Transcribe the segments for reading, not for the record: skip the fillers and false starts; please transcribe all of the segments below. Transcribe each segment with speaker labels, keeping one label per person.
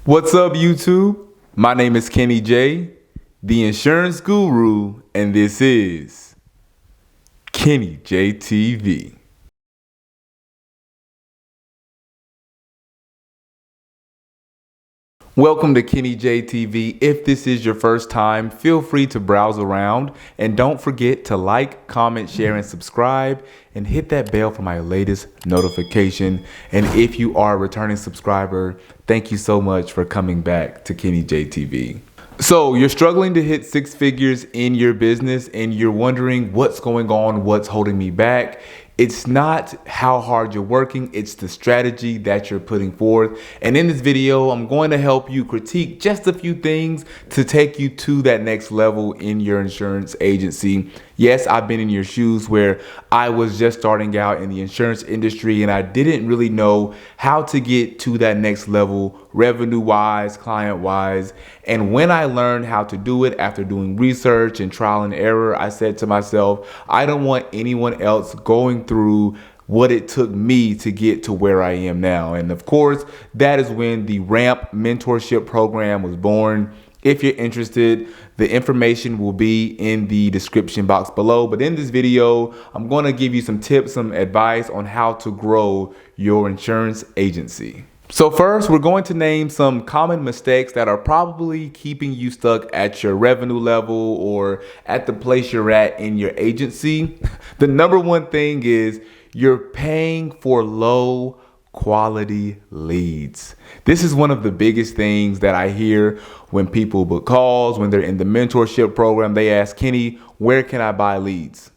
Speaker 1: What's up, YouTube? My name is Kenny J, the insurance guru, and this is Kenny J TV. Welcome to Kenny J TV. If this is your first time, feel free to browse around and don't forget to like, comment, share, and subscribe and hit that bell for my latest notification. And if you are a returning subscriber, thank you so much for coming back to Kenny J TV. So you're struggling to hit six figures in your business and you're wondering what's going on, what's holding me back. It's not how hard you're working, it's the strategy that you're putting forth. And in this video, I'm going to help you critique just a few things to take you to that next level in your insurance agency. Yes, I've been in your shoes where I was just starting out in the insurance industry and I didn't really know how to get to that next level revenue-wise, client-wise. And when I learned how to do it after doing research and trial and error, I said to myself, I don't want anyone else going through what it took me to get to where I am now. And of course, that is when the RAMP mentorship program was born. If you're interested, the information will be in the description box below. But in this video, I'm going to give you some tips, some advice on how to grow your insurance agency. So first, we're going to name some common mistakes that are probably keeping you stuck at your revenue level or at the place you're at in your agency. The number one thing is you're paying for low quality leads. This is one of the biggest things that I hear when people book calls, when they're in the mentorship program. They ask, Kenny, where can I buy leads?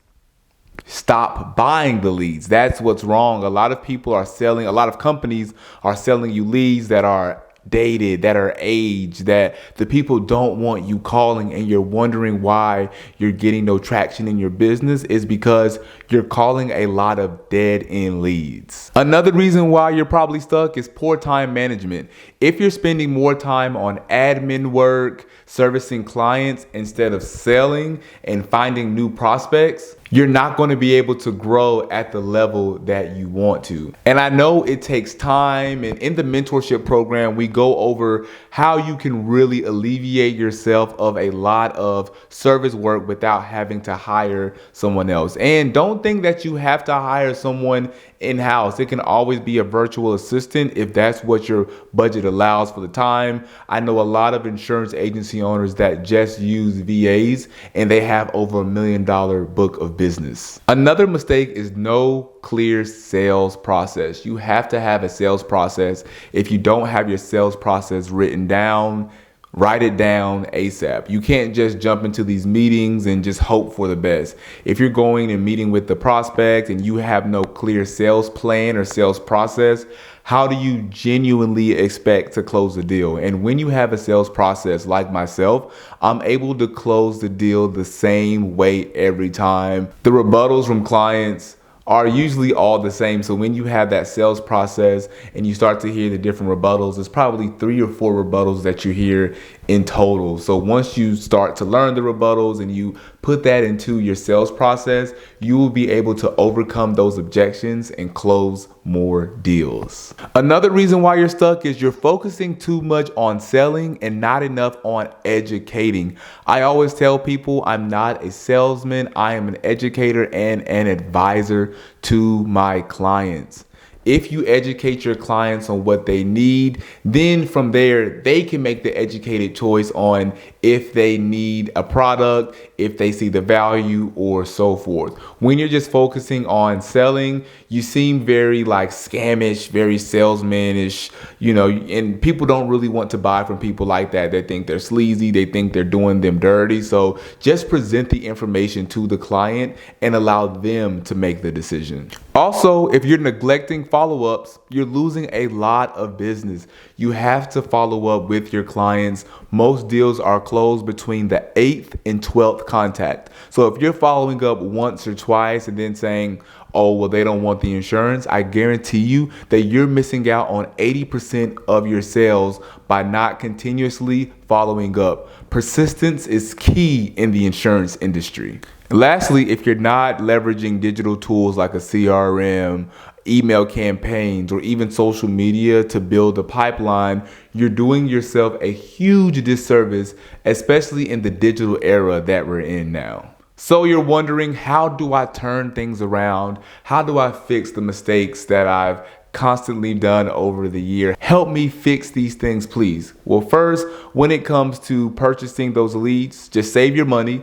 Speaker 1: Stop buying the leads. That's what's wrong. A lot of people are selling, a lot of companies are selling you leads that are dated, that are aged, that the people don't want you calling, and you're wondering why you're getting no traction in your business is because you're calling a lot of dead end leads. Another reason why you're probably stuck is poor time management. If you're spending more time on admin work, servicing clients instead of selling and finding new prospects, you're not going to be able to grow at the level that you want to. And I know it takes time. And in the mentorship program, we go over how you can really alleviate yourself of a lot of service work without having to hire someone else. And don't think that you have to hire someone in-house. It can always be a virtual assistant if that's what your budget allows for the time. I know a lot of insurance agency owners that just use VAs and they have over $1 million book of business. Another mistake is no clear sales process. You have to have a sales process. If you don't have your sales process written down, write it down ASAP. You can't just jump into these meetings and just hope for the best. If you're going and meeting with the prospect and you have no clear sales plan or sales process, how do you genuinely expect to close the deal? And when you have a sales process like myself, I'm able to close the deal the same way every time. The rebuttals from clients are usually all the same. So when you have that sales process and you start to hear the different rebuttals, there's probably 3 or 4 rebuttals that you hear in total. So once you start to learn the rebuttals and you put that into your sales process, you will be able to overcome those objections and close more deals. Another reason why you're stuck is you're focusing too much on selling and not enough on educating. I always tell people I'm not a salesman, I am an educator and an advisor to my clients. If you educate your clients on what they need, then from there, they can make the educated choice on if they need a product, if they see the value, or so forth. When you're just focusing on selling, you seem very like scamish, very salesmanish, and people don't really want to buy from people like that. They think they're sleazy. They think they're doing them dirty. So just present the information to the client and allow them to make the decision. Also, if you're neglecting follow-ups, you're losing a lot of business. You have to follow up with your clients. Most deals are closed between the 8th and 12th contact. So if you're following up once or twice and then saying, oh, well, they don't want the insurance, I guarantee you that you're missing out on 80% of your sales by not continuously following up. Persistence is key in the insurance industry. Lastly, if you're not leveraging digital tools like a CRM, email campaigns, or even social media to build a pipeline, you're doing yourself a huge disservice, especially in the digital era that we're in now. So you're wondering, how do I turn things around? How do I fix the mistakes that I've constantly done over the year? Help me fix these things, please. Well, first, when it comes to purchasing those leads, just save your money,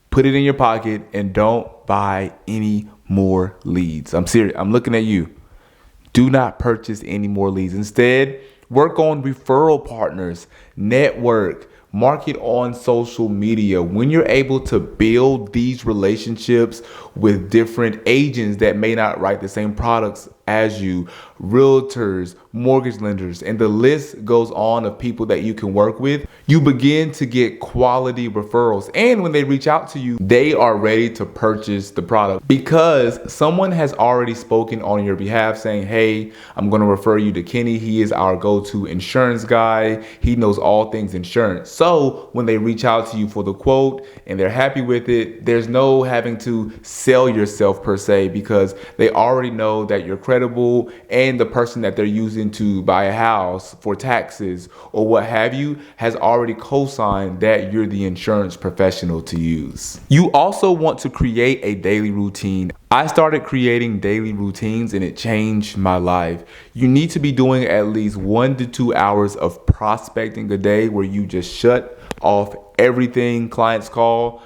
Speaker 1: put it in your pocket, and don't buy any more leads. I'm serious. I'm looking at you. Do not purchase any more leads. Instead, work on referral partners, network, market on social media. When you're able to build these relationships with different agents that may not write the same products as you, realtors, mortgage lenders, and the list goes on of people that you can work with, you begin to get quality referrals. And when they reach out to you, they are ready to purchase the product because someone has already spoken on your behalf saying, hey, I'm going to refer you to Kenny. He is our go-to insurance guy. He knows all things insurance. So when they reach out to you for the quote and they're happy with it, there's no having to sell yourself per se, because they already know that you're credible, and the person that they're using to buy a house for taxes or what have you has already co-signed that you're the insurance professional to use. You also want to create a daily routine. I started creating daily routines and it changed my life. You need to be doing at least 1 to 2 hours of prospecting a day where you just shut off everything clients call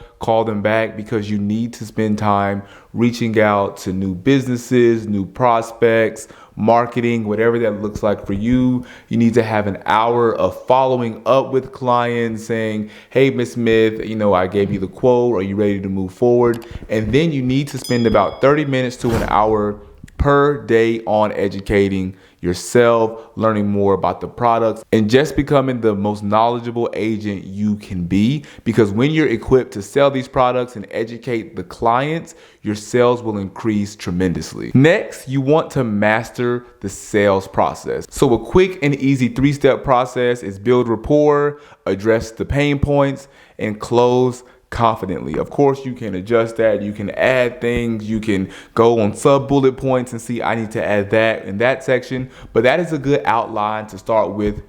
Speaker 1: them back, because you need to spend time reaching out to new businesses, new prospects, marketing, whatever that looks like for you. You need to have an hour of following up with clients saying, hey, Ms. Smith, I gave you the quote. Are you ready to move forward? And then you need to spend about 30 minutes to an hour per day on educating yourself, learning more about the products, and just becoming the most knowledgeable agent you can be. Because when you're equipped to sell these products and educate the clients, your sales will increase tremendously. Next, you want to master the sales process. So a quick and easy 3-step process is build rapport, address the pain points, and close confidently. Of course, you can adjust that. You can add things. You can go on sub bullet points and see, I need to add that in that section. But that is a good outline to start with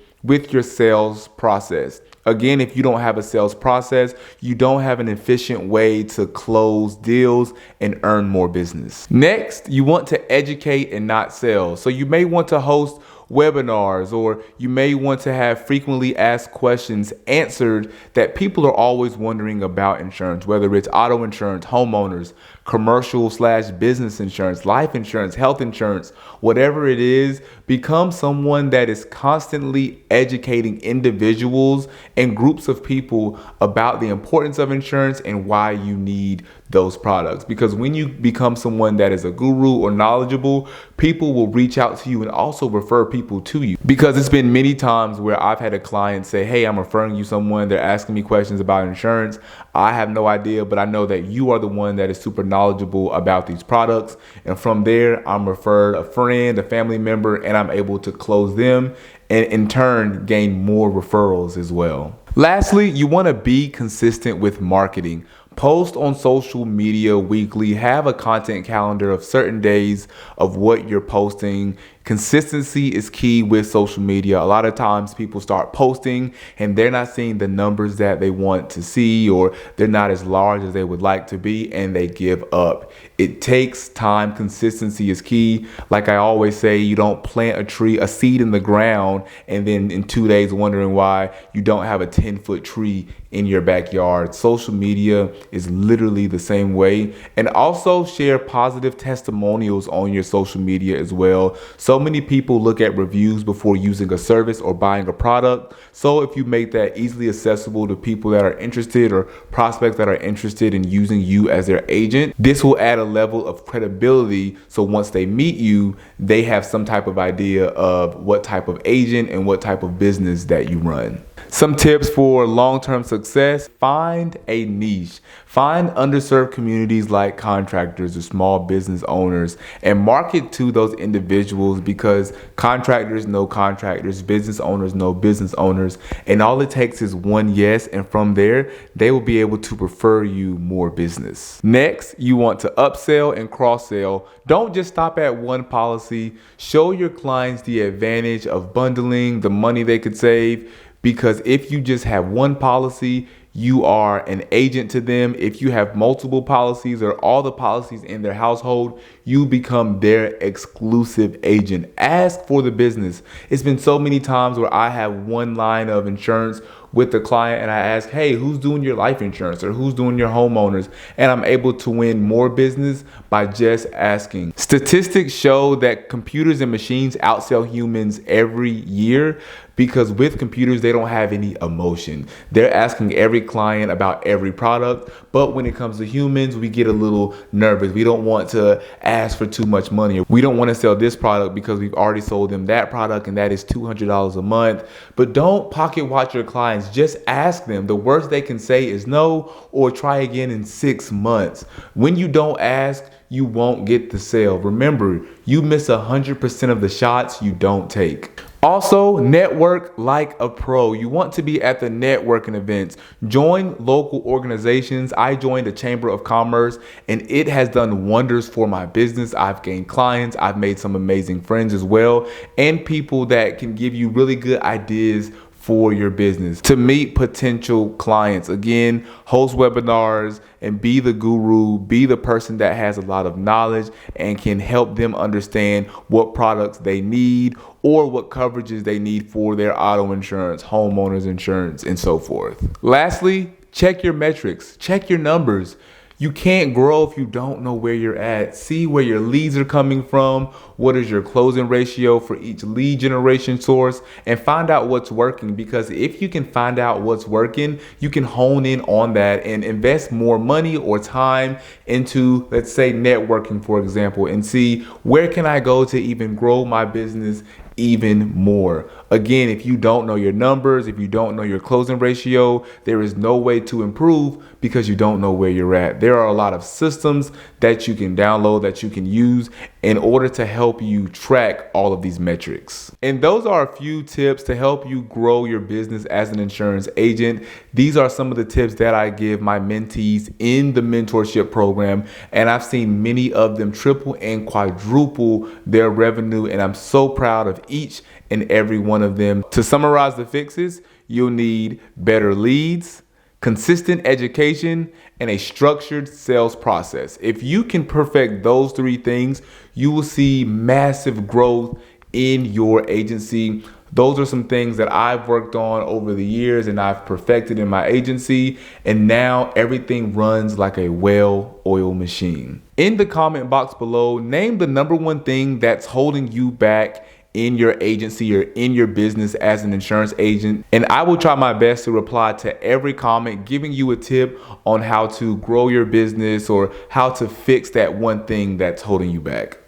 Speaker 1: your sales process. Again, if you don't have a sales process, you don't have an efficient way to close deals and earn more business. Next, you want to educate and not sell. So you may want to host webinars, or you may want to have frequently asked questions answered that people are always wondering about insurance, whether it's auto insurance, homeowners, commercial/business insurance, life insurance, health insurance, whatever it is. Become someone that is constantly educating individuals and groups of people about the importance of insurance and why you need those products. Because when you become someone that is a guru or knowledgeable, people will reach out to you and also refer people to you. Because it's been many times where I've had a client say, hey, I'm referring you someone. They're asking me questions about insurance. I have no idea, but I know that you are the one that is super knowledgeable about these products. And from there, I'm referred a friend, a family member, and I'm able to close them and in turn gain more referrals as well. Lastly, you want to be consistent with marketing. Post on social media weekly, have a content calendar of certain days of what you're posting. Consistency is key with social media. A lot of times people start posting and they're not seeing the numbers that they want to see, or they're not as large as they would like to be, and they give up. It takes time. Consistency is key. Like I always say, you don't plant a seed in the ground and then in 2 days wondering why you don't have a 10-foot tree in your backyard. Social media is literally the same way. And also share positive testimonials on your social media as well. So many people look at reviews before using a service or buying a product. So if you make that easily accessible to people that are interested, or prospects that are interested in using you as their agent, this will add a level of credibility. So once they meet you, they have some type of idea of what type of agent and what type of business that you run. Some tips for long-term success: find a niche. Find underserved communities like contractors or small business owners and market to those individuals deals because contractors know contractors, business owners know business owners, and all it takes is one yes, and from there, they will be able to refer you more business. Next, you want to upsell and cross-sell. Don't just stop at one policy. Show your clients the advantage of bundling, the money they could save, because if you just have one policy, you are an agent to them. If you have multiple policies or all the policies in their household, you become their exclusive agent. Ask for the business. It's been so many times where I have one line of insurance with the client and I ask, hey, who's doing your life insurance or who's doing your homeowners? And I'm able to win more business by just asking. Statistics show that computers and machines outsell humans every year because with computers, they don't have any emotion. They're asking every client about every product. But when it comes to humans, we get a little nervous. We don't want to ask for too much money. We don't want to sell this product because we've already sold them that product and that is $200 a month. But don't pocket watch your clients. Just ask them. The worst they can say is no or try again in 6 months. When you don't ask, you won't get the sale. Remember, you miss 100% of the shots you don't take. Also, network like a pro. You want to be at the networking events. Join local organizations. I joined a Chamber of Commerce and it has done wonders for my business. I've gained clients. I've made some amazing friends as well, and people that can give you really good ideas for your business to meet potential clients. Again, host webinars and be the guru, be the person that has a lot of knowledge and can help them understand what products they need or what coverages they need for their auto insurance, homeowners insurance, and so forth. Lastly, check your metrics, check your numbers. You can't grow if you don't know where you're at. See where your leads are coming from. What is your closing ratio for each lead generation source, and find out what's working, because if you can find out what's working, you can hone in on that and invest more money or time into, let's say, networking, for example, and see where can I go to even grow my business even more. Again, if you don't know your numbers, if you don't know your closing ratio, there is no way to improve because you don't know where you're at. There are a lot of systems that you can download, that you can use in order to help you track all of these metrics. And those are a few tips to help you grow your business as an insurance agent. These are some of the tips that I give my mentees in the mentorship program, and I've seen many of them triple and quadruple their revenue, and I'm so proud of each and every one of them. To summarize the fixes, you'll need better leads, consistent education, and a structured sales process. If you can perfect those 3 things, you will see massive growth in your agency. Those are some things that I've worked on over the years and I've perfected in my agency, and now everything runs like a well-oiled machine. In the comment box below, name the #1 thing that's holding you back in your agency or in your business as an insurance agent, and I will try my best to reply to every comment, giving you a tip on how to grow your business or how to fix that one thing that's holding you back.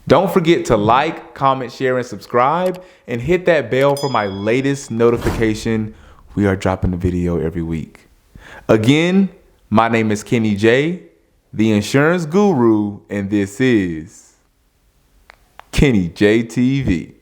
Speaker 1: Don't forget to like, comment, share, and subscribe, and hit that bell for my latest notification. We are dropping a video every week. Again, my name is Kenny J, the insurance guru, and this is Kenny J TV.